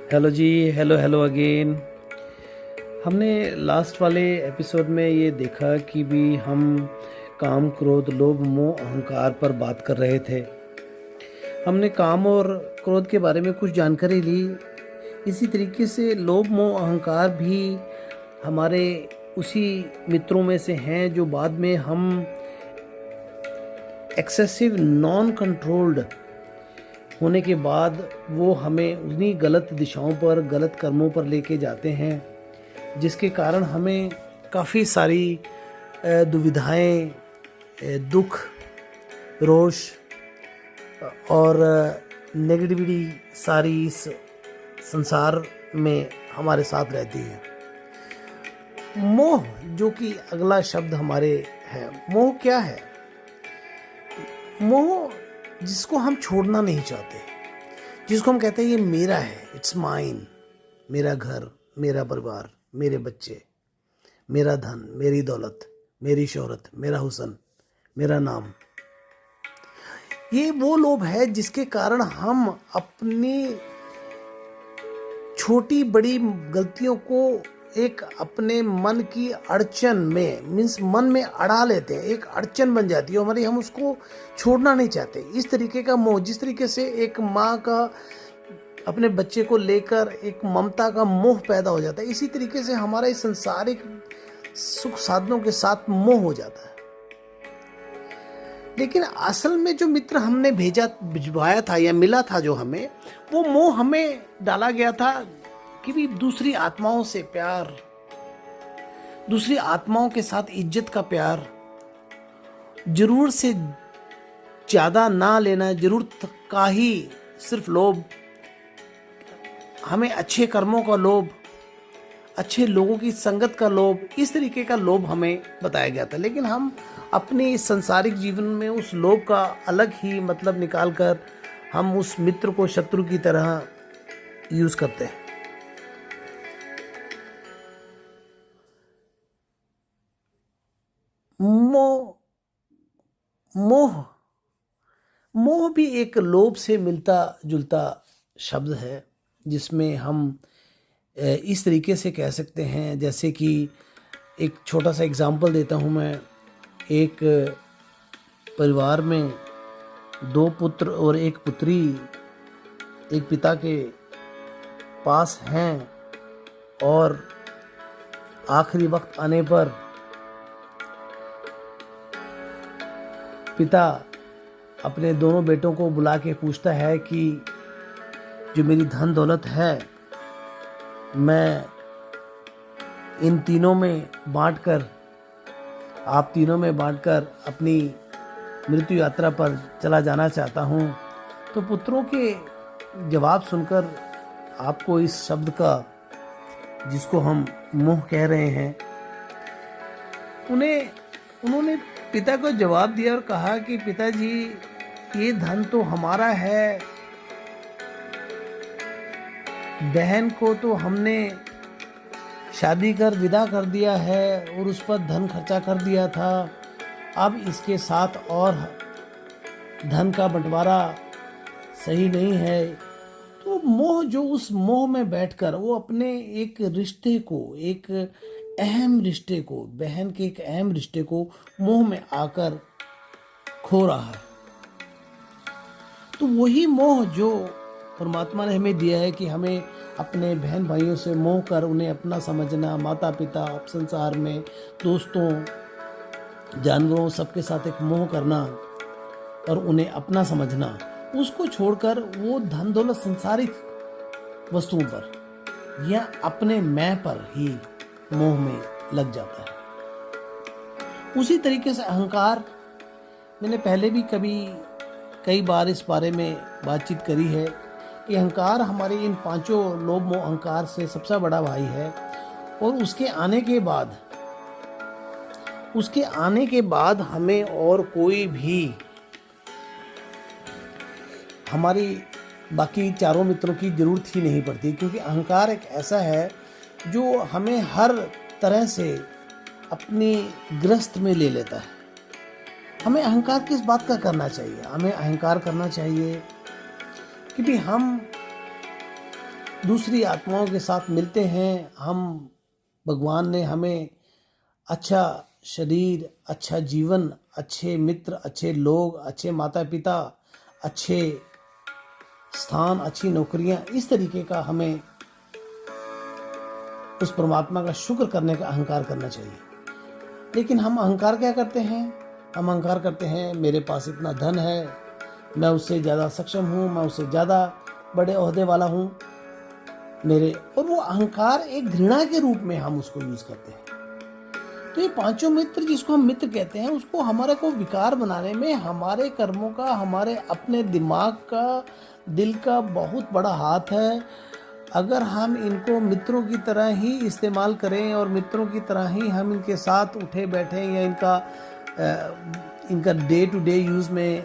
Hello जी। Hello hello again. हमने last वाले एपिसोड में ये देखा कि भी हम काम, क्रोध, लोभ, मोह, अहंकार पर बात कर रहे थे। हमने काम और क्रोध के बारे में कुछ जानकारी ली। इसी तरीके से लोभ, मोह, अहंकार भी हमारे उसी मित्रों में से हैं जो बाद में हम एक्सेसिव नॉन कंट्रोल्ड होने के बाद वो हमें उन्हीं गलत दिशाओं पर, गलत कर्मों पर लेके जाते हैं, जिसके कारण हमें काफ़ी सारी दुविधाएं, दुख, रोष और नेगेटिविटी सारी इस संसार में हमारे साथ रहती है। मोह, जो कि अगला शब्द हमारे है। मोह क्या है? मोह जिसको हम छोड़ना नहीं चाहते, जिसको हम कहते हैं ये मेरा है, इट्स माइन। मेरा घर, मेरा परिवार, मेरे बच्चे, मेरा धन, मेरी दौलत, मेरी शोहरत, मेरा हुस्न, मेरा नाम। ये वो लोभ है जिसके कारण हम अपनी छोटी बड़ी गलतियों को एक अपने मन की अड़चन में, मीन्स मन में अड़ा लेते हैं। एक अड़चन बन जाती है हमारी, हम उसको छोड़ना नहीं चाहते। इस तरीके का मोह, जिस तरीके से एक माँ का अपने बच्चे को लेकर एक ममता का मोह पैदा हो जाता है, इसी तरीके से हमारा इस सांसारिक सुख साधनों के साथ मोह हो जाता है। लेकिन असल में जो मित्र हमने भिजवाया था या मिला था जो हमें, वो मोह हमें डाला गया था कि भी दूसरी आत्माओं से प्यार, दूसरी आत्माओं के साथ इज्जत का प्यार, जरूरत से ज्यादा ना लेना, जरूरत का ही सिर्फ लोभ, हमें अच्छे कर्मों का लोभ, अच्छे लोगों की संगत का लोभ, इस तरीके का लोभ हमें बताया गया था। लेकिन हम अपने इस संसारिक जीवन में उस लोभ का अलग ही मतलब निकालकर हम उस मित्र को शत्रु की तरह यूज करते हैं। मोह मोह मोह भी एक लोभ से मिलता जुलता शब्द है, जिसमें हम इस तरीके से कह सकते हैं, जैसे कि एक छोटा सा एग्जांपल देता हूँ मैं। एक परिवार में दो पुत्र और एक पुत्री एक पिता के पास हैं, और आखिरी वक्त आने पर पिता अपने दोनों बेटों को बुला के पूछता है कि जो मेरी धन दौलत है, मैं इन तीनों में बांटकर, आप तीनों में बांटकर अपनी मृत्यु यात्रा पर चला जाना चाहता हूँ। तो पुत्रों के जवाब सुनकर आपको इस शब्द का, जिसको हम मोह कह रहे हैं, उन्होंने पिता को जवाब दिया और कहा कि पिताजी, ये धन तो हमारा है, बहन को तो हमने शादी कर विदा कर दिया है और उस पर धन खर्चा कर दिया था। अब इसके साथ और धन का बंटवारा सही नहीं है। तो मोह, जो उस मोह में बैठकर वो अपने एक रिश्ते को, एक अहम रिश्ते को, बहन के एक अहम रिश्ते को मोह में आकर खो रहा है। तो वही मोह जो परमात्मा ने हमें दिया है कि हमें अपने बहन भाइयों से मोह कर उन्हें अपना समझना, माता पिता, संसार में दोस्तों, जानवरों, सबके साथ एक मोह करना और उन्हें अपना समझना, उसको छोड़कर वो धन दौलत संसारिक वस्तुओं पर या अपने मैं पर ही मोह में लग जाता है। उसी तरीके से अहंकार, मैंने पहले भी कई बार इस बारे में बातचीत करी है कि अहंकार हमारे इन पांचों लोभ, मोह, अहंकार से सबसे बड़ा भाई है। और उसके आने के बाद हमें और कोई भी हमारी बाकी चारों मित्रों की जरूरत ही नहीं पड़ती, क्योंकि अहंकार एक ऐसा है जो हमें हर तरह से अपनी गिरफ्त में ले लेता है। हमें अहंकार किस बात का करना चाहिए? हमें अहंकार करना चाहिए कि भी हम दूसरी आत्माओं के साथ मिलते हैं। हम भगवान ने हमें अच्छा शरीर, अच्छा जीवन, अच्छे मित्र, अच्छे लोग, अच्छे माता पिता, अच्छे स्थान, अच्छी नौकरियां, इस तरीके का हमें उस परमात्मा का शुक्र करने का अहंकार करना चाहिए। लेकिन हम अहंकार क्या करते हैं? हम अहंकार करते हैं मेरे पास इतना धन है, मैं उससे ज़्यादा सक्षम हूँ, मैं उससे ज़्यादा बड़े ओहदे वाला हूँ मेरे, और वो अहंकार एक घृणा के रूप में हम उसको यूज़ करते हैं। तो ये पांचों मित्र जिसको हम मित्र कहते हैं, उसको हमारे को विकार बनाने में हमारे कर्मों का, हमारे अपने दिमाग का, दिल का बहुत बड़ा हाथ है। अगर हम इनको मित्रों की तरह ही इस्तेमाल करें और मित्रों की तरह ही हम इनके साथ उठे बैठें या इनका डे टू डे यूज़ में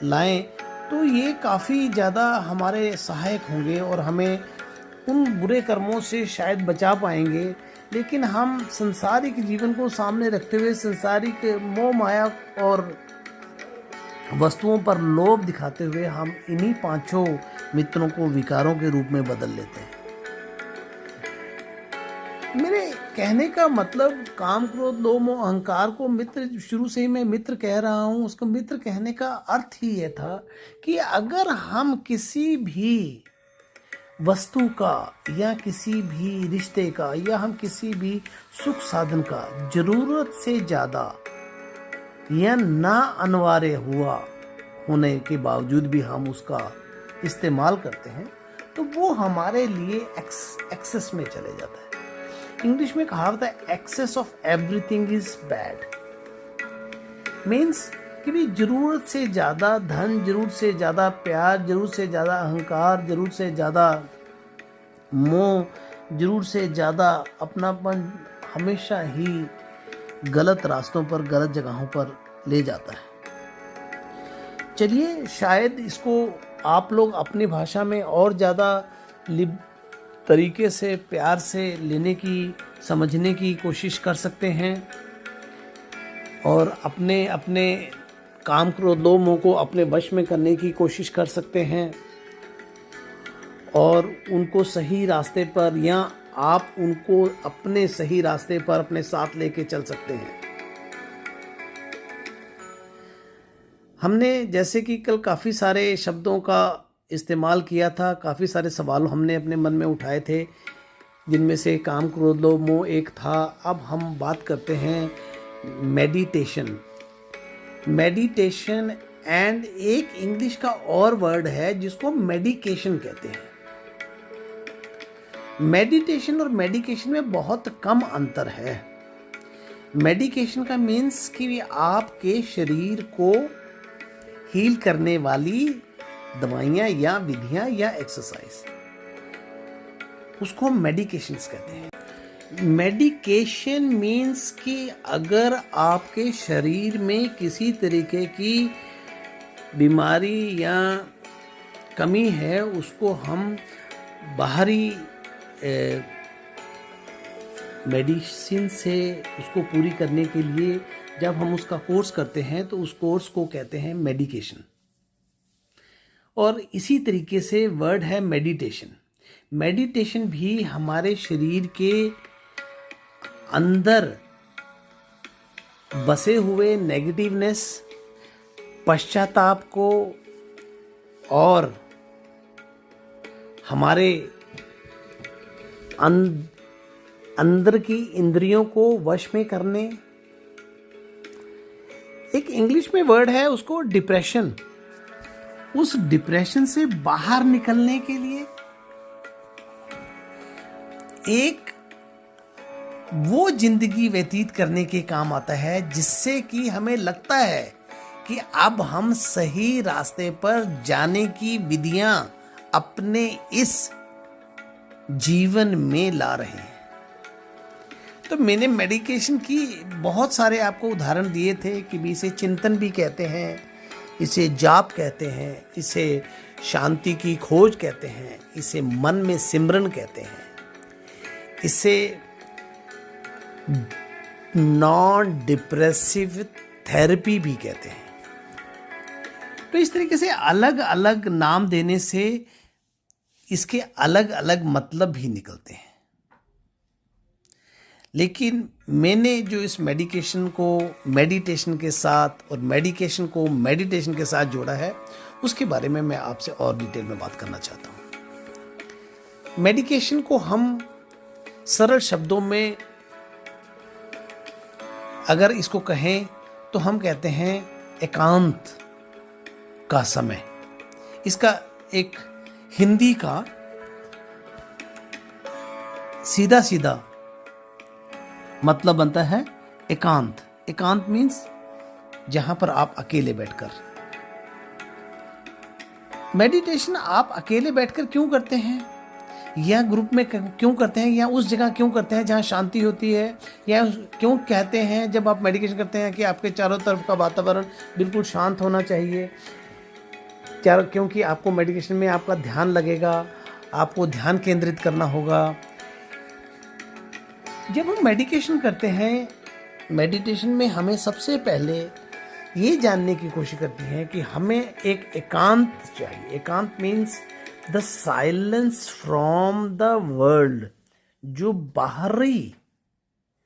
लाएं, तो ये काफ़ी ज़्यादा हमारे सहायक होंगे और हमें उन बुरे कर्मों से शायद बचा पाएंगे। लेकिन हम संसारिक जीवन को सामने रखते हुए संसारिक मोह माया और वस्तुओं पर लोभ दिखाते हुए हम इन्हीं पांचों मित्रों को विकारों के रूप में बदल लेते हैं। मेरे कहने का मतलब, काम क्रोध लोभ मोह अहंकार को मित्र, शुरू से ही मैं मित्र कह रहा हूँ, उसको मित्र कहने का अर्थ ही ये था कि अगर हम किसी भी वस्तु का या किसी भी रिश्ते का या हम किसी भी सुख साधन का जरूरत से ज़्यादा या ना अनिवार्य होने के बावजूद भी हम उसका इस्तेमाल करते हैं, तो वो हमारे लिए एक्सेस में चले जाता है। इंग्लिश में कहावत है, excess of everything is bad. Means कि भी जरूरत से ज़्यादा धन, जरूरत से ज़्यादा प्यार, जरूरत से ज़्यादा अहंकार, जरूरत से ज़्यादा मोह, जरूरत से ज़्यादा अपनापन हमेशा ही गलत रास्तों पर, गलत जगहों पर ले जाता है। चलिए, शायद इसको आप लोग अपनी भाषा में और ज़्यादा तरीके से, प्यार से लेने की, समझने की कोशिश कर सकते हैं और अपने अपने काम क्रोध लोभ मोह को अपने वश में करने की कोशिश कर सकते हैं और उनको सही रास्ते पर, या आप उनको अपने सही रास्ते पर अपने साथ लेके चल सकते हैं। हमने जैसे कि कल काफ़ी सारे शब्दों का इस्तेमाल किया था, काफ़ी सारे सवाल हमने अपने मन में उठाए थे, जिनमें से काम क्रोध लोभ मोह एक था। अब हम बात करते हैं मेडिटेशन। मेडिटेशन एंड एक इंग्लिश का और वर्ड है जिसको मेडिकेशन कहते हैं। मेडिटेशन और मेडिकेशन में बहुत कम अंतर है। मेडिकेशन का मीन्स कि आपके शरीर को हील करने वाली दवाइयाँ या विधियाँ या एक्सरसाइज, उसको मेडिकेशंस कहते हैं। मेडिकेशन मीन्स कि अगर आपके शरीर में किसी तरीके की बीमारी या कमी है, उसको हम बाहरी मेडिसिन से उसको पूरी करने के लिए जब हम उसका कोर्स करते हैं तो उस कोर्स को कहते हैं मेडिकेशन। और इसी तरीके से वर्ड है मेडिटेशन। मेडिटेशन भी हमारे शरीर के अंदर बसे हुए नेगेटिवनेस, पश्चाताप को और हमारे अंदर की इंद्रियों को वश में करने, एक इंग्लिश में वर्ड है उसको डिप्रेशन, उस डिप्रेशन से बाहर निकलने के लिए एक वो जिंदगी व्यतीत करने के काम आता है जिससे कि हमें लगता है कि अब हम सही रास्ते पर जाने की विधियां अपने इस जीवन में ला रहे हैं। तो मैंने मेडिकेशन की बहुत सारे आपको उदाहरण दिए थे कि भी इसे चिंतन भी कहते हैं, इसे जाप कहते हैं, इसे शांति की खोज कहते हैं, इसे मन में सिमरन कहते हैं, इसे नॉन डिप्रेसिव थेरेपी भी कहते हैं। तो इस तरीके से अलग अलग नाम देने से इसके अलग अलग मतलब भी निकलते हैं, लेकिन मैंने जो इस मेडिकेशन को मेडिटेशन के साथ और मेडिकेशन को मेडिटेशन के साथ जोड़ा है, उसके बारे में मैं आपसे और डिटेल में बात करना चाहता हूँ। मेडिकेशन को हम सरल शब्दों में अगर इसको कहें तो हम कहते हैं एकांत का समय। इसका एक हिंदी का सीधा सीधा मतलब बनता है एकांत। एकांत मीन्स जहां पर आप अकेले बैठकर। मेडिटेशन आप अकेले बैठकर क्यों करते हैं, या ग्रुप में क्यों करते हैं, या उस जगह क्यों करते हैं जहां शांति होती है, या क्यों कहते हैं जब आप मेडिटेशन करते हैं कि आपके चारों तरफ का वातावरण बिल्कुल शांत होना चाहिए, क्योंकि आपको मेडिटेशन में आपका ध्यान लगेगा, आपको ध्यान केंद्रित करना होगा। जब हम मेडिटेशन करते हैं, मेडिटेशन में हमें सबसे पहले ये जानने की कोशिश करती है कि हमें एक एकांत चाहिए। एकांत means the silence from the world. जो बाहरी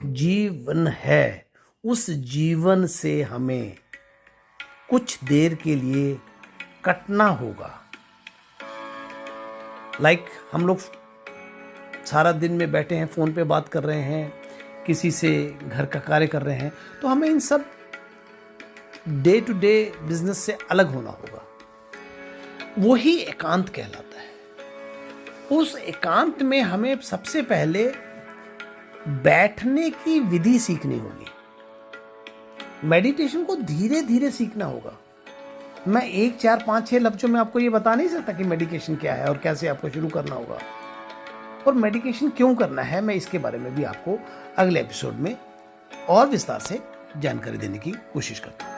जीवन है उस जीवन से हमें कुछ देर के लिए कटना होगा। हम लोग सारा दिन में बैठे हैं, फ़ोन पे बात कर रहे हैं, किसी से घर का कार्य कर रहे हैं, तो हमें इन सब डे टू डे बिजनेस से अलग होना होगा। वही एकांत कहलाता है। उस एकांत में हमें सबसे पहले बैठने की विधि सीखनी होगी। मेडिटेशन को धीरे धीरे सीखना होगा। मैं 1, 4, 5, 6 लफ्जों में आपको ये बता नहीं सकता कि मेडिटेशन क्या है और कैसे आपको शुरू करना होगा और मेडिटेशन क्यों करना है। मैं इसके बारे में भी आपको अगले एपिसोड में और विस्तार से जानकारी देने की कोशिश करता हूँ।